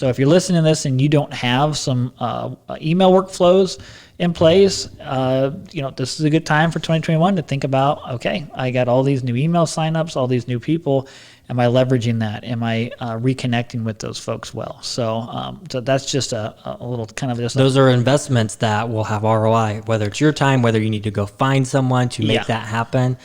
So if you're listening to this and you don't have some email workflows in place, this is a good time for 2021 to think about, okay, I got all these new email signups, all these new people. Am I leveraging that? Am I reconnecting with those folks well? So that's just a little kind of just. Those are investments that will have ROI, whether it's your time, whether you need to go find someone to make that happen.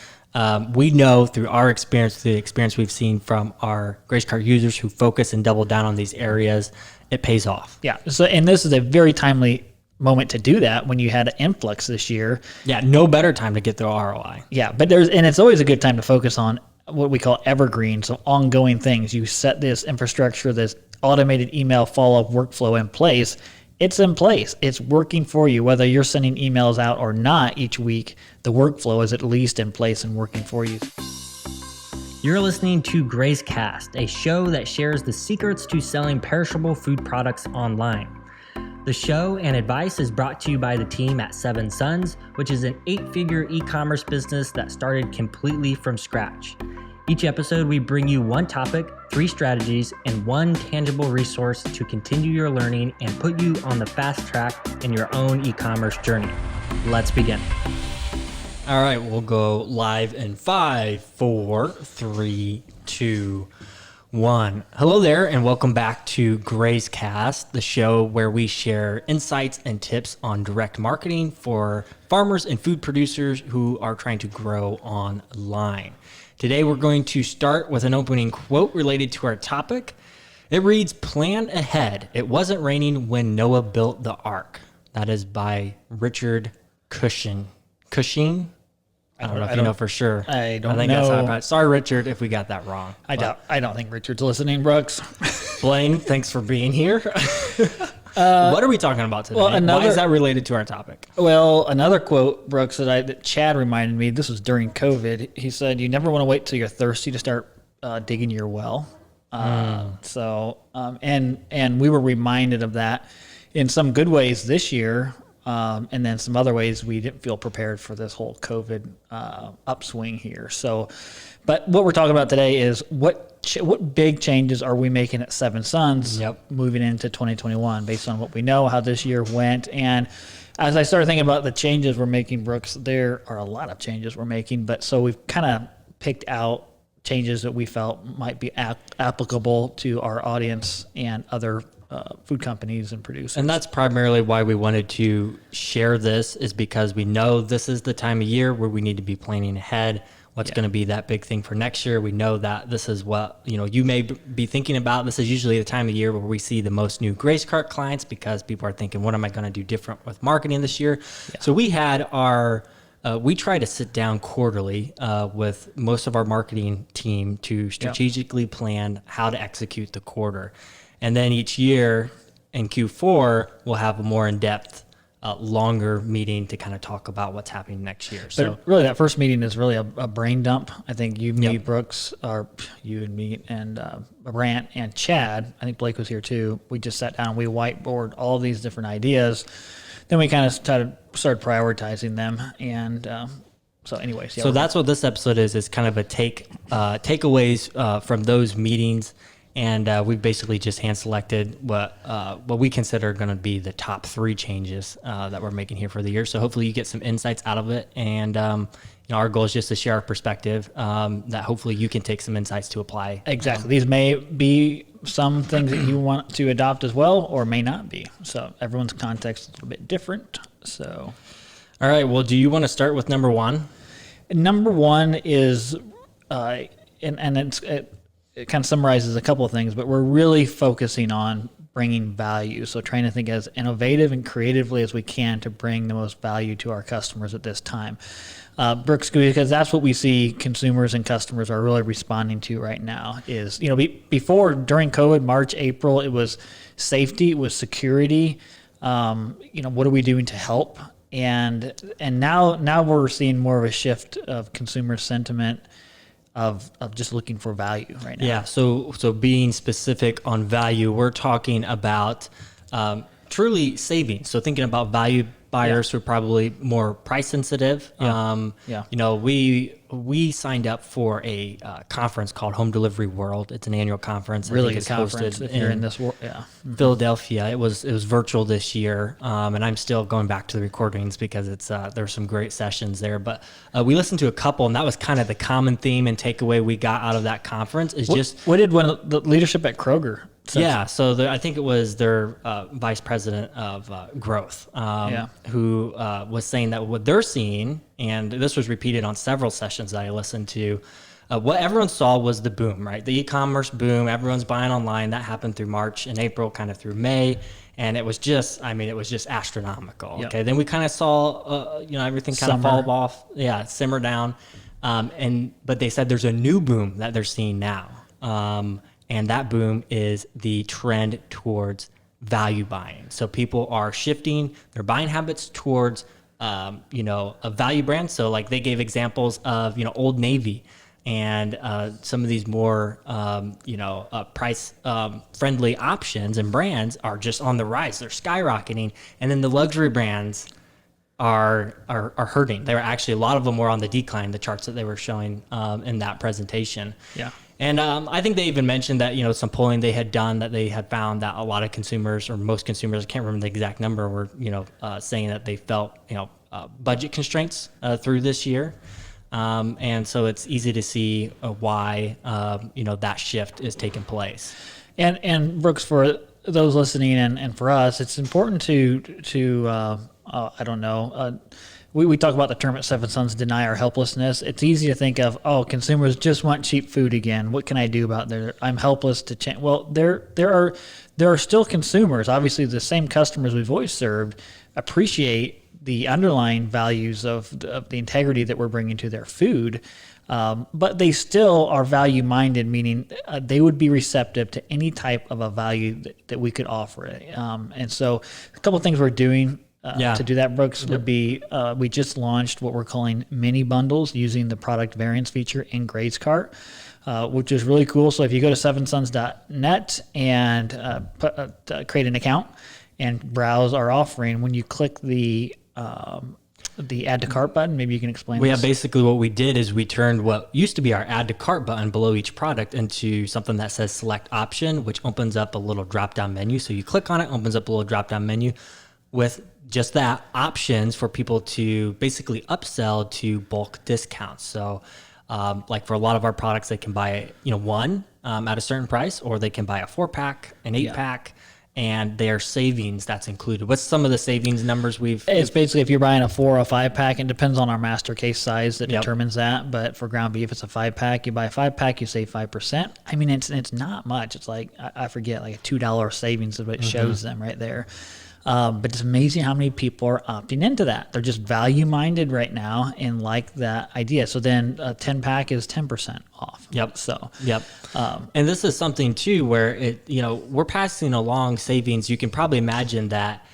We know through our experience, through the experience we've seen from our Grace Card users who focus and double down on these areas, it pays off. Yeah. So, and this is a very timely moment to do that when you had an influx this year. Yeah. No better time to get the ROI. Yeah. But it's always a good time to focus on what we call evergreen, so ongoing things. You set this infrastructure, this automated email follow-up workflow in place. It's in place. It's working for you. Whether you're sending emails out or not each week, the workflow is at least in place and working for you. You're listening to Grace Cast, a show that shares the secrets to selling perishable food products online. The show and advice is brought to you by the team at Seven Sons, which is an 8-figure e-commerce business that started completely from scratch. Each episode, we bring you one topic, 3 strategies, and one tangible resource to continue your learning and put you on the fast track in your own e-commerce journey. Let's begin. All right, we'll go live in 5, 4, 3, 2, 1. Hello there, and welcome back to Grace Cast, the show where we share insights and tips on direct marketing for farmers and food producers who are trying to grow online. Today, we're going to start with an opening quote related to our topic. It reads, "Plan ahead. It wasn't raining when Noah built the ark." That is by Richard Cushing. Cushing? I don't know if you know for sure. I don't think know. That's how I pronounce it. Sorry, Richard, if we got that wrong. I don't think Richard's listening, Brooks. Blaine, thanks for being here. What are we talking about today? Why is that related to our topic? Well, another quote, Brooks, that Chad reminded me, this was during COVID. He said, "You never want to wait till you're thirsty to start digging your well." And we were reminded of that in some good ways this year. And then some other ways we didn't feel prepared for this whole COVID upswing here. So, but what we're talking about today is what big changes are we making at Seven Sons moving into 2021 based on what we know, how this year went. And as I started thinking about the changes we're making, Brooks, there are a lot of changes we're making. But so we've kind of picked out changes that we felt might be applicable to our audience and other food companies and producers. And that's primarily why we wanted to share this, is because we know this is the time of year where we need to be planning ahead. What's going to be that big thing for next year? We know that this is what, you may be thinking about. This is usually the time of year where we see the most new Grace Cart clients, because people are thinking, what am I going to do different with marketing this year? Yeah. So we had we try to sit down quarterly with most of our marketing team to strategically plan how to execute the quarter. And then each year in Q4, we'll have a more in-depth, longer meeting to kind of talk about what's happening next year. So really that first meeting is really a brain dump. I think you, me, Brooks, or you and me and Brant and Chad, I think Blake was here too. We just sat down and we whiteboard all these different ideas. Then we kind of started prioritizing them. And so anyways. So that's what this episode is kind of a takeaways from those meetings. And we've basically just hand selected what we consider going to be the top 3 changes that we're making here for the year. So hopefully you get some insights out of it. And our goal is just to share our perspective that hopefully you can take some insights to apply. Exactly. These may be some things that you want to adopt as well, or may not be. So everyone's context is a little bit different. So, all right. Well, do you want to start with number 1? Number 1 is, it kind of summarizes a couple of things, but we're really focusing on bringing value. So trying to think as innovative and creatively as we can to bring the most value to our customers at this time. Brooks, because that's what we see consumers and customers are really responding to right now is, before, during COVID, March, April, it was safety, it was security. What are we doing to help? And now we're seeing more of a shift of consumer sentiment of just looking for value right now. Yeah, so being specific on value, we're talking about truly saving. So thinking about value buyers who are probably more price sensitive. Yeah. You know, we signed up for a conference called Home Delivery World. It's an annual conference. Really I think good it's conference hosted if you're in this world. Yeah. Philadelphia. It was virtual this year, and I'm still going back to the recordings because it's there's some great sessions there. But we listened to a couple, and that was kind of the common theme and takeaway we got out of that conference. Is What did the leadership at Kroger say? yeah, so I think it was their vice president of growth, who was saying that what they're seeing, and this was repeated on several sessions that I listened to. What everyone saw was the boom, right? The e-commerce boom. Everyone's buying online. That happened through March and April, kind of through May, and it was just astronomical. Yep. Okay, then we kind of saw, everything kind of fall off, simmer down, but they said there's a new boom that they're seeing now, and that boom is the trend towards value buying. So people are shifting their buying habits towards, a value brand. So like they gave examples of, Old Navy. And some of these more, price friendly options and brands are just on the rise. They're skyrocketing, and then the luxury brands are hurting. They were actually, a lot of them were on the decline. The charts that they were showing in that presentation. Yeah. And I think they even mentioned that some polling they had done, that they had found that a lot of consumers, or most consumers, I can't remember the exact number, were saying that they felt budget constraints through this year. And so it's easy to see why, that shift is taking place. And Brooks, for those listening and for us, it's important to I don't know, we talk about the term at Seven Sons, deny our helplessness. It's easy to think of, consumers just want cheap food again. What can I do about that? I'm helpless to change. Well, there are still consumers. Obviously, the same customers we've always served appreciate the underlying values of the integrity that we're bringing to their food, but they still are value-minded, meaning they would be receptive to any type of a value that we could offer. And so a couple of things we're doing to do that, Brooks, would be we just launched what we're calling mini bundles using the product variance feature in Gray's Cart, which is really cool. So if you go to sevensons.net and create an account and browse our offering, when you click the add to cart button, maybe you can explain this. Yeah, basically what we did is we turned what used to be our add to cart button below each product into something that says select option, which opens up a little drop down menu. So you click on it, opens up a little drop down menu with just that, options for people to basically upsell to bulk discounts. So like for a lot of our products, they can buy one at a certain price, or they can buy a 4-pack, an 8-pack. And their savings that's included. What's some of the savings numbers It's basically if you're buying a 4 or a 5-pack, it depends on our master case size that determines that. But for ground beef, it's a 5-pack. You buy a 5-pack, you save 5%. I mean, it's not much. It's like, I forget, like a $2 savings is what it shows them right there. But it's amazing how many people are opting into that. They're just value minded right now and like that idea. So then a 10-pack is 10% off. And this is something too where we're passing along savings. You can probably imagine that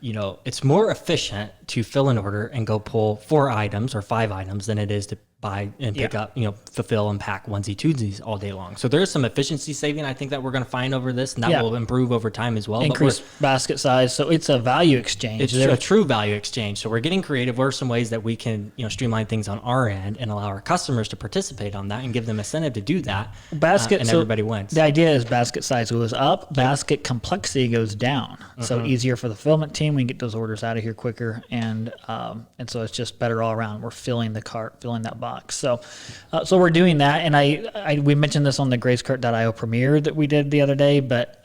it's more efficient to fill an order and go pull 4 items or 5 items than it is to buy and pick up, fulfill and pack onesie twosies all day long. So there is some efficiency saving, I think, that we're going to find over this, and that will improve over time as well. Increase basket size. So it's a value exchange. It's a true value exchange. So we're getting creative. What are some ways that we can, streamline things on our end and allow our customers to participate on that and give them incentive to do that? And everybody wins. The idea is basket size goes up, basket complexity goes down. So easier for the fulfillment team. We can get those orders out of here quicker, and so it's just better all around. We're filling the cart, filling that box. So we're doing that, and we mentioned this on the gracecart.io premiere that we did the other day, but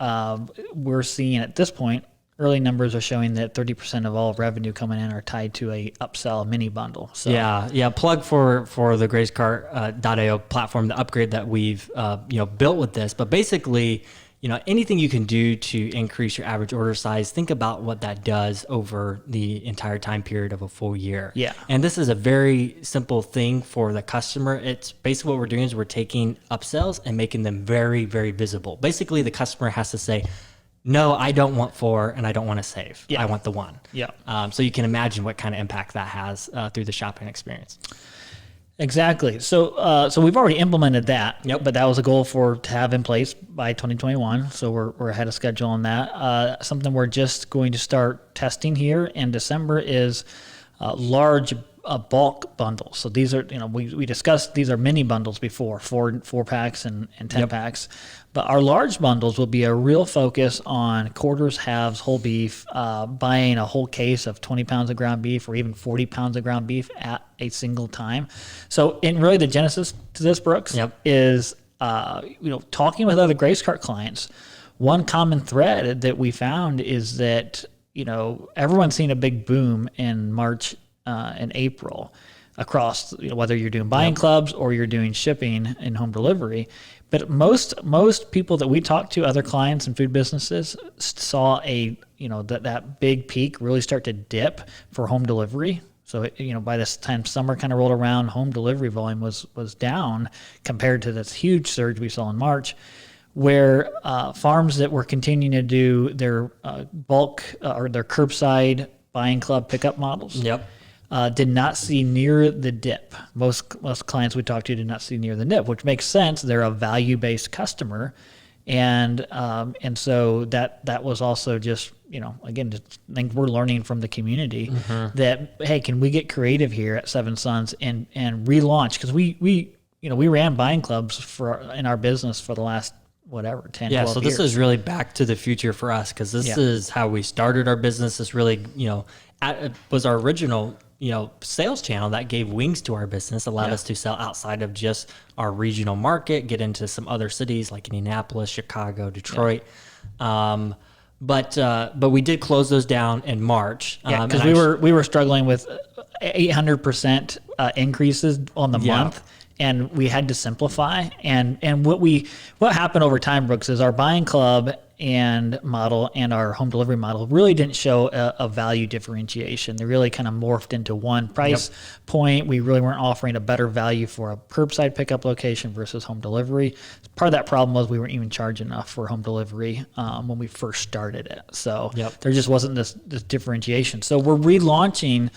we're seeing at this point, early numbers are showing that 30% of all revenue coming in are tied to a upsell mini bundle. So plug for the gracecart.io platform, the upgrade that we've built with this, but basically, anything you can do to increase your average order size, think about what that does over the entire time period of a full year. Yeah. And this is a very simple thing for the customer. It's basically what we're doing is we're taking upsells and making them very, very visible. Basically, the customer has to say, no, I don't want 4 and I don't want to save. I want the 1. Yeah. So you can imagine what kind of impact that has through the shopping experience. Exactly. So we've already implemented that. Yep. But that was a goal to have in place by 2021. So we're ahead of schedule on that. Something we're just going to start testing here in December is large bulk bundles. So these are, we discussed these are mini bundles before, four packs and 10 packs. But our large bundles will be a real focus on quarters, halves, whole beef, buying a whole case of 20 pounds of ground beef or even 40 pounds of ground beef at a single time. So in really the genesis to this, Brooks, is talking with other Grace Cart clients. One common thread that we found is that everyone's seen a big boom in March and April across whether you're doing buying clubs or you're doing shipping and home delivery. But most people that we talk to, other clients and food businesses, saw that big peak really start to dip for home delivery. So by this time summer kind of rolled around, home delivery volume was down compared to this huge surge we saw in March, where farms that were continuing to do their bulk or their curbside buying club pickup models. Did not see near the dip. Most clients we talked to did not see near the dip, which makes sense. They're a value-based customer, and so that was also just again, I think we're learning from the community that hey, can we get creative here at Seven Sons and relaunch, because we ran buying clubs in our business for the last 10, 12 years. So this is really back to the future for us, because this is how we started our business. This really was our original sales channel that gave wings to our business, allowed us to sell outside of just our regional market, get into some other cities like Indianapolis, Chicago, Detroit. But we did close those down in March. Because we were struggling with 800% increases on the month. And we had to simplify. And what happened over time, Brooks, is our buying club and model and our home delivery model really didn't show a value differentiation. They really kind of morphed into one price point. We really weren't offering a better value for a curbside pickup location versus home delivery. Part of that problem was we weren't even charging enough for home delivery when we first started it. So there just wasn't this differentiation. So we're relaunching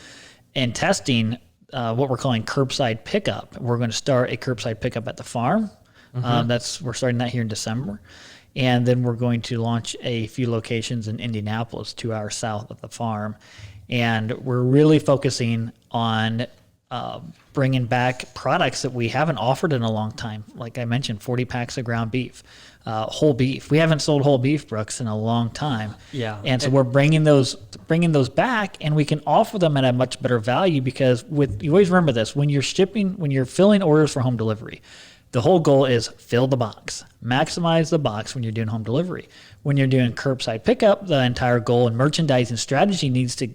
and testing what we're calling curbside pickup. We're going to start a curbside pickup at the farm. We're starting that here in December. And then we're going to launch a few locations in Indianapolis, 2 hours south of the farm. And we're really focusing on bringing back products that we haven't offered in a long time. Like I mentioned, 40 packs of ground beef, whole beef. We haven't sold whole beef, Brooks, in a long time. And so we're bringing those back, and we can offer them at a much better value, because you always remember this, when you're filling orders for home delivery, the whole goal is fill the box, maximize the box when you're doing home delivery. When you're doing curbside pickup, the entire goal and merchandising strategy needs to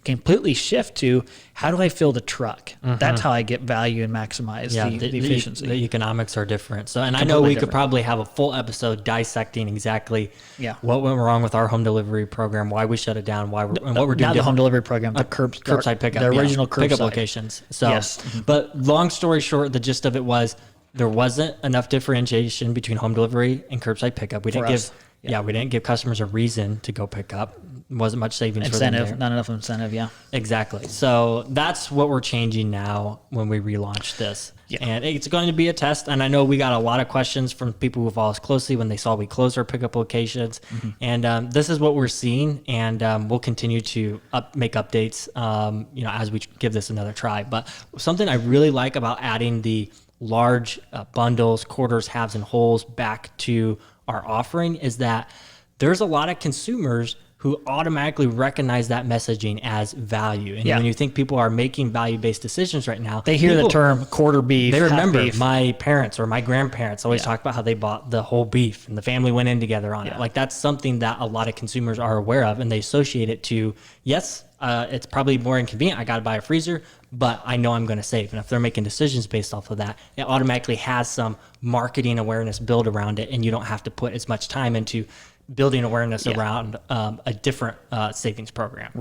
completely shift to how do I fill the truck? That's how I get value and maximize the efficiency. The economics are different. So, and I know we could probably have a full episode dissecting exactly what went wrong with our home delivery program, why we shut it down, what we're doing. Not the home delivery program, the curbside pickup, the original curbside pickup locations. So, but long story short, the gist of it was there wasn't enough differentiation between home delivery and curbside pickup. We didn't give customers a reason to go pick up. Wasn't much savings for them there. Not enough incentive, Exactly. So that's what we're changing now when we relaunch this. And it's going to be a test. And I know we got a lot of questions from people who follow us closely when they saw we closed our pickup locations. And this is what we're seeing. And we'll continue to make updates, as we give this another try. But something I really like about adding the large bundles, quarters, halves, and wholes back to our offering is that there's a lot of consumers who automatically recognize that messaging as value. And when you think people are making value-based decisions right now, they hear the term quarter beef. They remember my parents or my grandparents always talk about how they bought the whole beef and the family went in together on it. Like that's something that a lot of consumers are aware of, and they associate it to, it's probably more inconvenient. I got to buy a freezer, but I know I'm going to save. And if they're making decisions based off of that, it automatically has some marketing awareness built around it, and you don't have to put as much time into building awareness around a different savings program.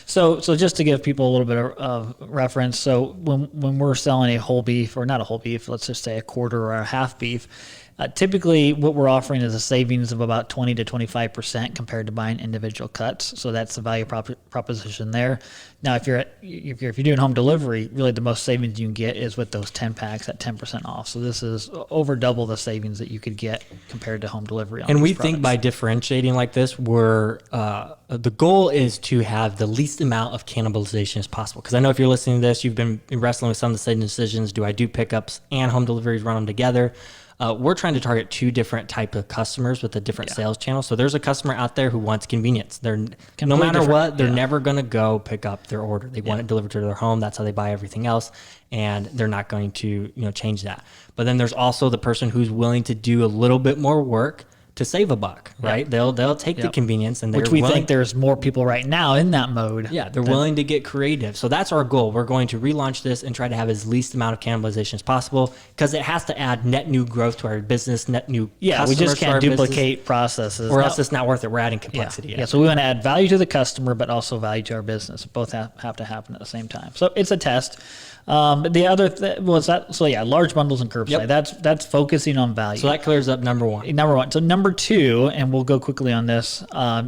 So just to give people a little bit of reference, so when we're selling a whole beef, or not a whole beef, let's just say a quarter or a half beef, Typically, what we're offering is a savings of about 20 to 25% compared to buying individual cuts. So that's the value proposition there. Now, if you're doing home delivery, really the most savings you can get is with those 10 packs at 10% off. So this is over double the savings that you could get compared to home delivery. And we think by differentiating like this, the goal is to have the least amount of cannibalization as possible. Because I know if you're listening to this, you've been wrestling with some of the same decisions. Do I do pickups and home deliveries, run them together? We're trying to target two different type of customers with a different sales channel. So there's a customer out there who wants convenience. They're no matter what, they're never going to go pick up their order. They want it delivered to their home. That's how they buy everything else, and they're not going to change that. But then there's also the person who's willing to do a little bit more work to save a buck, right? They'll take the convenience, and which we think there's more people right now in that mode. Yeah, they're willing to get creative. So that's our goal. We're going to relaunch this and try to have as least amount of cannibalization as possible, because it has to add net new growth to our business, net new customers. We just can't duplicate business, processes, or else it's not worth it. We're adding complexity. Yeah, so we want to add value to the customer, but also value to our business. Both have to happen at the same time. So it's a test. But the other was that. So large bundles and curbside. That's focusing on value. So that clears up number one. So number two, and we'll go quickly on this,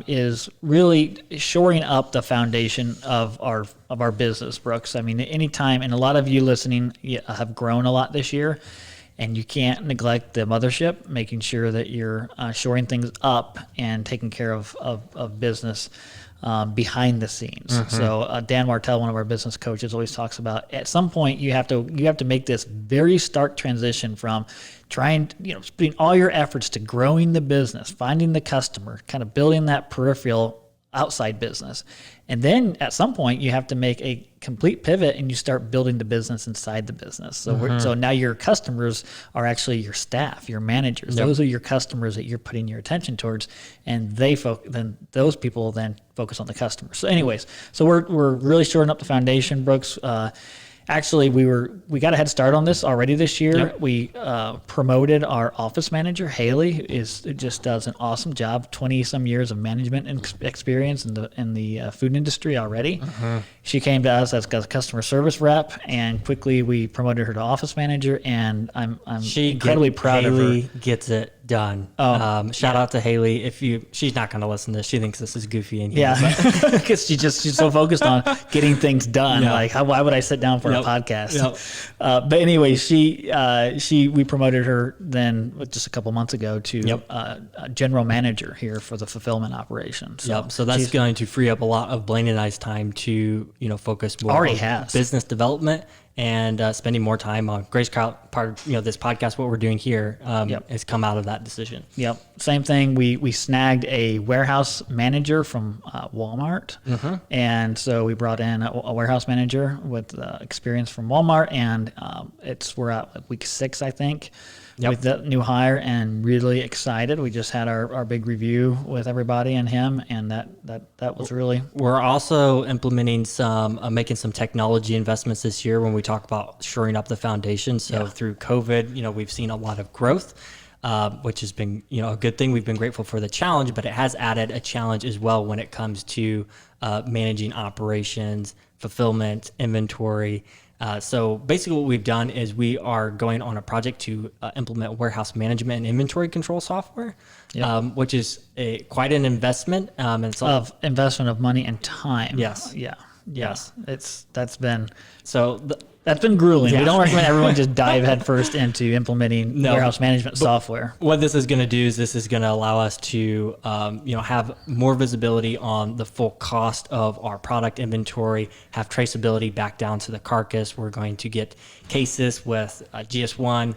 is really shoring up the foundation of our business, Brooks. I mean, anytime, and a lot of you listening have grown a lot this year, and you can't neglect the mothership, making sure that you're shoring things up and taking care of business. Behind the scenes. So Dan Martell, one of our business coaches, always talks about at some point you have to make this very stark transition from trying, putting all your efforts to growing the business, finding the customer, kind of building that peripheral outside business. And then at some point you have to make a complete pivot and you start building the business inside the business. So so now your customers are actually your staff, your managers. Those are your customers that you're putting your attention towards, and then those people then focus on the customer. So anyways, so we're really shoring up the foundation, Brooks. Actually, we got a head start on this already this year. We promoted our office manager, Haley, who just does an awesome job. 20 some years of management experience in the food industry already. She came to us as a customer service rep, and quickly we promoted her to office manager. And I'm incredibly proud of her. Haley gets it done. Shout out to Haley. She's not going to listen to this. She thinks this is goofy in here. Yeah, because she's so focused on getting things done. Like, why would I sit down for a podcast? But anyway, we promoted her then just a couple months ago to general manager here for the fulfillment operation. So that's going to free up a lot of Blaine and I's time to focus more on business development and spending more time on Grace Part of this podcast. What we're doing here has come out of that decision. Same thing. We snagged a warehouse manager from Walmart, and so we brought in a warehouse manager with experience from Walmart, and we're at week 6, I think. With that new hire, and really excited. We just had our big review with everybody and him, and that was really. We're also implementing making some technology investments this year when we talk about shoring up the foundation. So through COVID, we've seen a lot of growth, which has been a good thing. We've been grateful for the challenge, but it has added a challenge as well when it comes to managing operations, fulfillment, inventory. So basically what we've done is we are going on a project to implement warehouse management and inventory control software, which is quite an investment. Investment of money and time. Yes. Yes. That's been grueling. We don't recommend everyone just dive headfirst into implementing warehouse management software. What this is going to do is this is going to allow us to, have more visibility on the full cost of our product inventory, have traceability back down to the carcass. We're going to get cases with GS1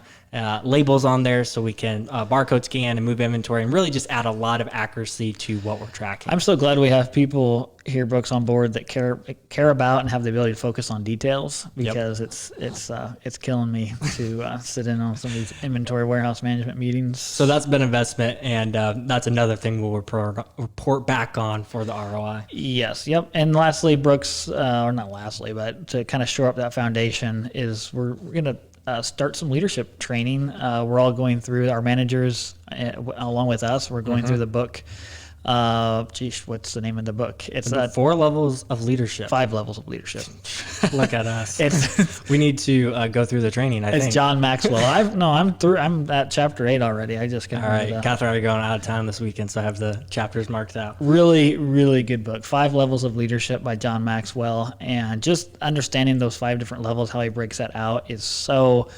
labels on there so we can barcode scan and move inventory, and really just add a lot of accuracy to what we're tracking. I'm so glad we have people here, Brooks, on board that care about and have the ability to focus on details, because it's killing me to sit in on some of these inventory warehouse management meetings. So that's been investment, and that's another thing we'll report back on for the ROI. Yes. Yep. And lastly, Brooks, or not lastly, but to kind of shore up that foundation, is we're going to start some leadership training. We're all going through, our managers along with us. We're going through the book Geez, what's the name of the book? It's 4 levels of leadership. 5 levels of leadership. Look at us. We need to go through the training, I think. It's John Maxwell. I'm through. I'm at chapter 8 already. I just got All right. Catherine, are going out of town this weekend, so I have the chapters marked out. Really, really good book. 5 Levels of Leadership by John Maxwell. And just understanding those 5 different levels, how he breaks that out, is so...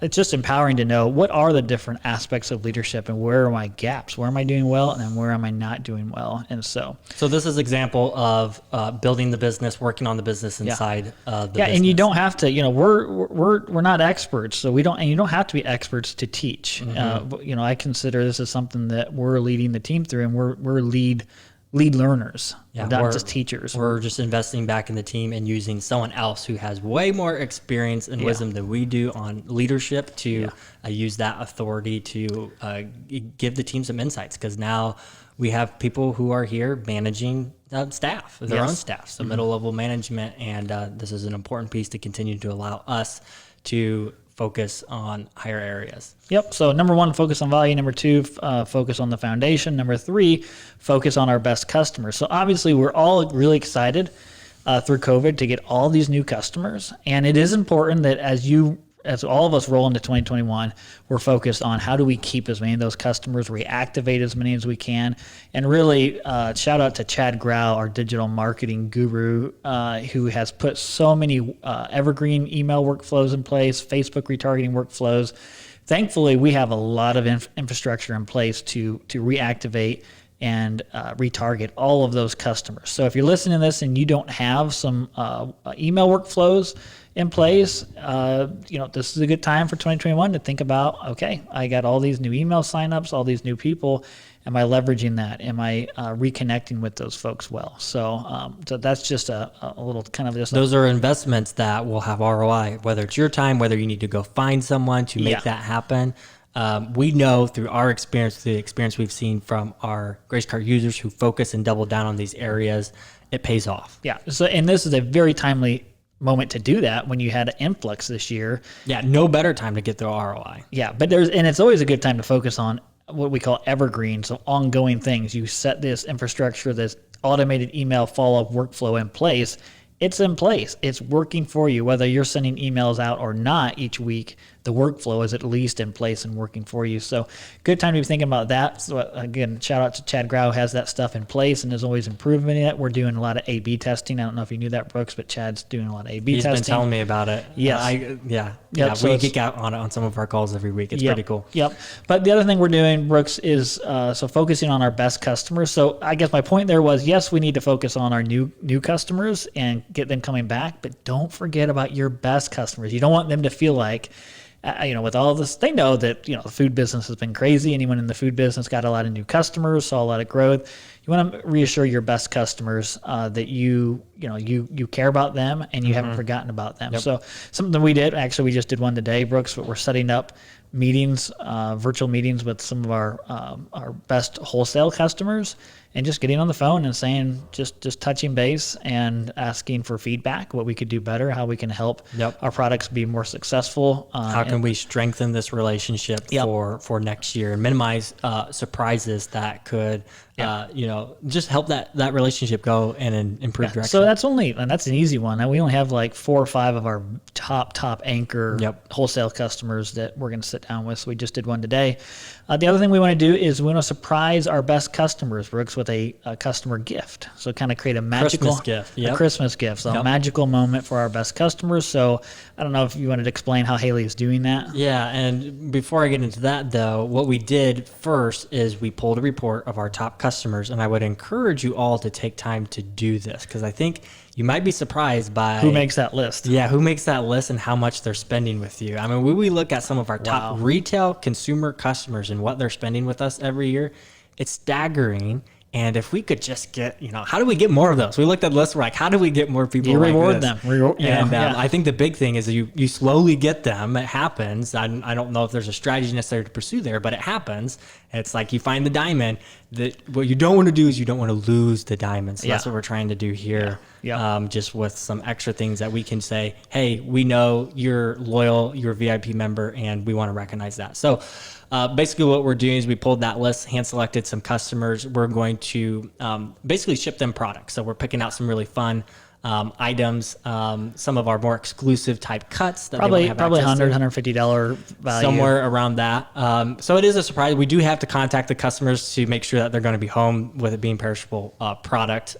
it's just empowering to know what are the different aspects of leadership and where are my gaps, where am I doing well, and then where am I not doing well. And so this is example of building the business, working on the business inside the business. And you don't have to, we're not experts, so you don't have to be experts to teach. But, I consider this as something that we're leading the team through, and we're lead learners, not just teachers. We're just investing back in the team and using someone else who has way more experience and wisdom than we do on leadership to use that authority to give the team some insights, because now we have people who are here managing staff, their own staff, so middle level management, and this is an important piece to continue to allow us to focus on higher areas. Yep. So number 1, focus on value. Number 2, focus on the foundation. Number 3, focus on our best customers. So obviously we're all really excited through COVID to get all these new customers. And it is important that as all of us roll into 2021, we're focused on how do we keep as many of those customers, reactivate as many as we can. And really shout out to Chad Grau, our digital marketing guru, who has put so many evergreen email workflows in place, Facebook retargeting workflows. Thankfully, we have a lot of infrastructure in place to reactivate and retarget all of those customers. So if you're listening to this and you don't have some email workflows in place, this is a good time for 2021 to think about, okay, I got all these new email signups, all these new people. Am I leveraging that? Am I reconnecting with those folks well? So that's just a little kind of just... Those are investments that will have ROI, whether it's your time, whether you need to go find someone to make that happen. We know through our experience, the experience we've seen from our Grace Card users who focus and double down on these areas, it pays off. Yeah. So, and this is a very timely moment to do that when you had an influx this year. Yeah. No better time to get the ROI. Yeah. But it's always a good time to focus on what we call evergreen. So ongoing things. You set this infrastructure, this automated email follow-up workflow in place. It's in place. It's working for you. Whether you're sending emails out or not each week, the workflow is at least in place and working for you. So good time to be thinking about that. So again, shout out to Chad Grau, has that stuff in place and is always improving it. We're doing a lot of A/B testing. I don't know if you knew that, Brooks, but Chad's doing a lot of A/B testing. He's been telling me about it. Yes. So we geek out on it on some of our calls every week. It's pretty cool. Yep. But the other thing we're doing, Brooks, is so focusing on our best customers. So I guess my point there was, yes, we need to focus on our new customers and get them coming back, but don't forget about your best customers. You don't want them to feel like, with all this, they know that, the food business has been crazy. Anyone in the food business got a lot of new customers, saw a lot of growth. You want to reassure your best customers that you care about them and you haven't forgotten about them. Yep. So something we did, actually, we just did one today, Brooks, but we're setting up meetings, virtual meetings with some of our best wholesale customers, and just getting on the phone and saying, just touching base and asking for feedback, what we could do better, how we can help our products be more successful. How can we strengthen this relationship for next year and minimize surprises that could, just help that relationship go in an improved direction. So that's an easy one. We only have like 4 or 5 of our top anchor wholesale customers that we're going to sit down with. So we just did one today. The other thing we want to do is we want to surprise our best customers, Brooks, with a customer gift. So kind of create a magical Christmas gift. A Christmas gift. So a magical moment for our best customers. So I don't know if you wanted to explain how Haley is doing that. Yeah, and before I get into that, though, what we did first is we pulled a report of our top customers, and I would encourage you all to take time to do this, because I think you might be surprised by who makes that list. Yeah, who makes that list and how much they're spending with you. I mean, when we look at some of our top retail consumer customers and what they're spending with us every year, it's staggering. And if we could just get, how do we get more of those? We looked at the list, we're like, how do we get more people? You like reward this? them. I think the big thing is you slowly get them. It happens. I don't know if there's a strategy necessary to pursue there, but it happens. It's like you find the diamond. What you don't want to do is you don't want to lose the diamond. So that's what we're trying to do here. Yeah. Just with some extra things that we can say, hey, we know you're loyal, you're a VIP member, and we want to recognize that. So basically what we're doing is we pulled that list, hand selected some customers. We're going to basically ship them products. So we're picking out some really fun items, some of our more exclusive type cuts that Probably they won't have access to. $100, $150 value. Somewhere around that. So it is a surprise. We do have to contact the customers to make sure that they're going to be home with it being perishable product.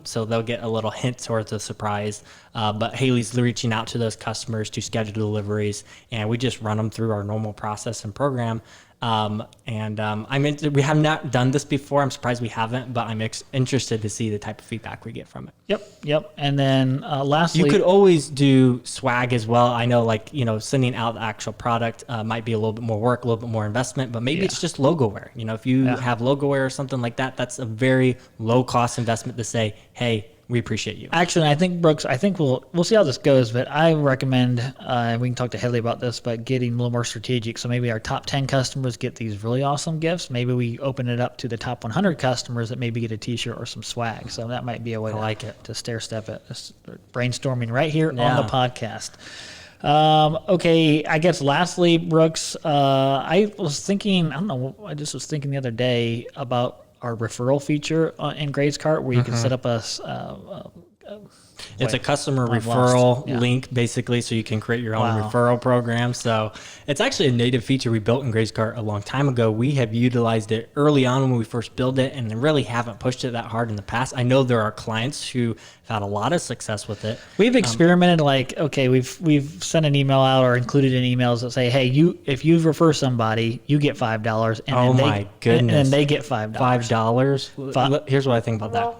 So they'll get a little hint towards a surprise. But Haley's reaching out to those customers to schedule deliveries, and we just run them through our normal process and program. We have not done this before. I'm surprised we haven't, but I'm interested to see the type of feedback we get from it. Yep. And then lastly, you could always do swag as well. I know, sending out the actual product might be a little bit more work, a little bit more investment, but maybe it's just logo wear. If you have logo wear or something like that, that's a very low cost investment to say, hey, we appreciate you. Actually, I think, Brooks, we'll see how this goes, but I recommend, we can talk to Haley about this, but getting a little more strategic. So maybe our top 10 customers get these really awesome gifts. Maybe we open it up to the top 100 customers that maybe get a t-shirt or some swag. So that might be a way to stair step it. Brainstorming right here on the podcast. Okay, I guess lastly, Brooks, I was thinking the other day about our referral feature in Gray's Cart, where you can set up it's a customer referral link, basically, so you can create your own referral program. So it's actually a native feature we built in Gray's Cart a long time ago. We have utilized it early on when we first built it, and really haven't pushed it that hard in the past. I know there are clients who have had a lot of success with it. We've experimented, we've sent an email out or included in emails that say, hey, if you refer somebody, you get $5, and goodness, and they get $5. $5. Here's what I think about that.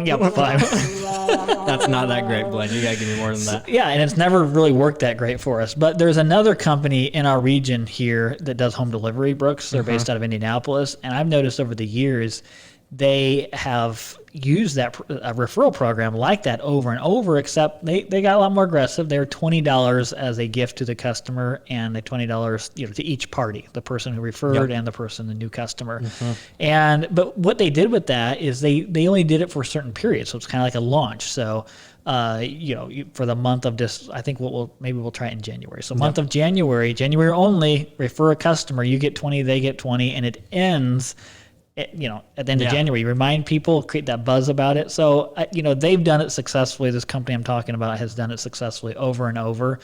Yep, $5. That's not that great, Glenn. You gotta give me more than that. Yeah, and it's never really worked that great for us. But there's another company in our region here that does home delivery, Brooks. They're based out of Indianapolis, and I've noticed over the years they have used that referral program like that over and over, except they got a lot more aggressive. They're $20 as a gift to the customer, and the $20 to each party, the person who referred and the new customer. But what they did with that is they only did it for a certain period, so it's kind of like a launch. So for the month of this, I think we'll try it in January. So month of January only, refer a customer, you get 20, they get 20, and it ends at the end of January. You remind people, create that buzz about it. So, they've done it successfully. This company I'm talking about has done it successfully over and over.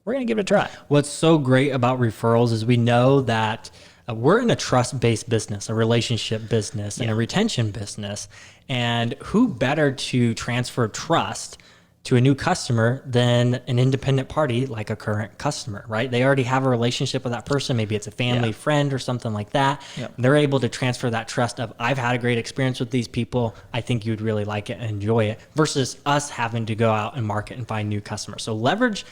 We're going to give it a try. What's so great about referrals is we know that we're in a trust-based business, a relationship business, and a retention business. And who better to transfer trust to a new customer than an independent party like a current customer, right? They already have a relationship with that person. Maybe it's a family friend or something like that. They're able to transfer that trust of, I've had a great experience with these people. I think you'd really like it and enjoy it, versus us having to go out and market and find new customers. So leverage,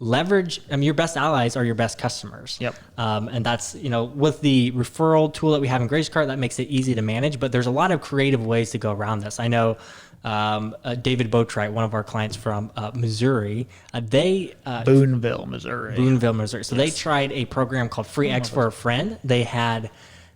your best allies are your best customers. And that's, with the referral tool that we have in Gray's Cart, that makes it easy to manage, but there's a lot of creative ways to go around this. I know David Boatwright, one of our clients from Missouri, Boonville, Missouri. So they tried a program called Free Eggs for a Friend. They had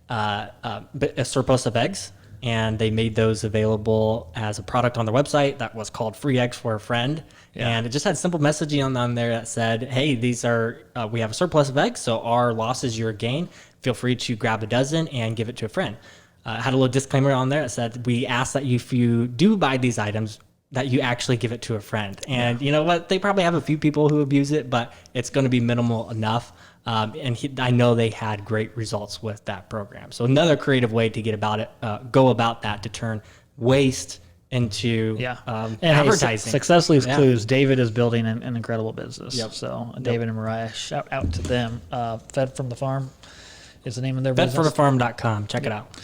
a surplus of eggs, and they made those available as a product on their website that was called Free Eggs for a Friend. And it just had simple messaging on them there that said, hey, these are, we have a surplus of eggs, so our loss is your gain. Feel free to grab a dozen and give it to a friend. Had a little disclaimer on there that said, we ask that if you do buy these items, that you actually give it to a friend. And you know what? They probably have a few people who abuse it, but it's going to be minimal enough. I know they had great results with that program. So another creative way to go about that, to turn waste into advertising. Successfully clues. David is building an incredible business. So David and Mariah, shout out to them. Fed from the Farm is the name of their business. Fedforthefarm.com. Check it out.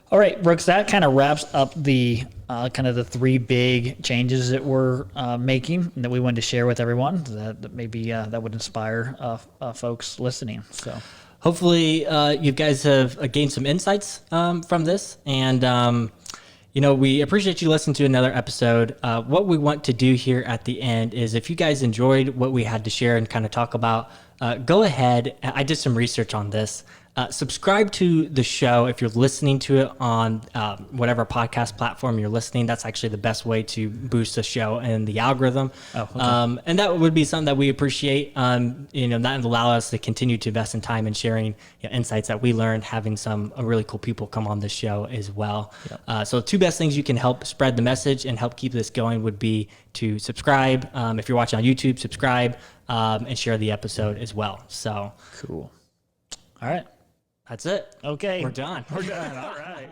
All right, Brooks, that kind of wraps up the kind of the three big changes that we're making and that we wanted to share with everyone that maybe that would inspire folks listening. So hopefully you guys have gained some insights from this. And, we appreciate you listening to another episode. What we want to do here at the end is, if you guys enjoyed what we had to share and kind of talk about, go ahead. I did some research on this. Subscribe to the show if you're listening to it on whatever podcast platform you're listening. That's actually the best way to boost the show and the algorithm. Oh, okay. And that would be something that we appreciate. That allow us to continue to invest in time and sharing insights that we learned, having some really cool people come on the show as well. Yep. So the two best things you can help spread the message and help keep this going would be to subscribe. If you're watching on YouTube, subscribe and share the episode as well. So cool. All right. That's it. Okay. We're done. We're done. All right.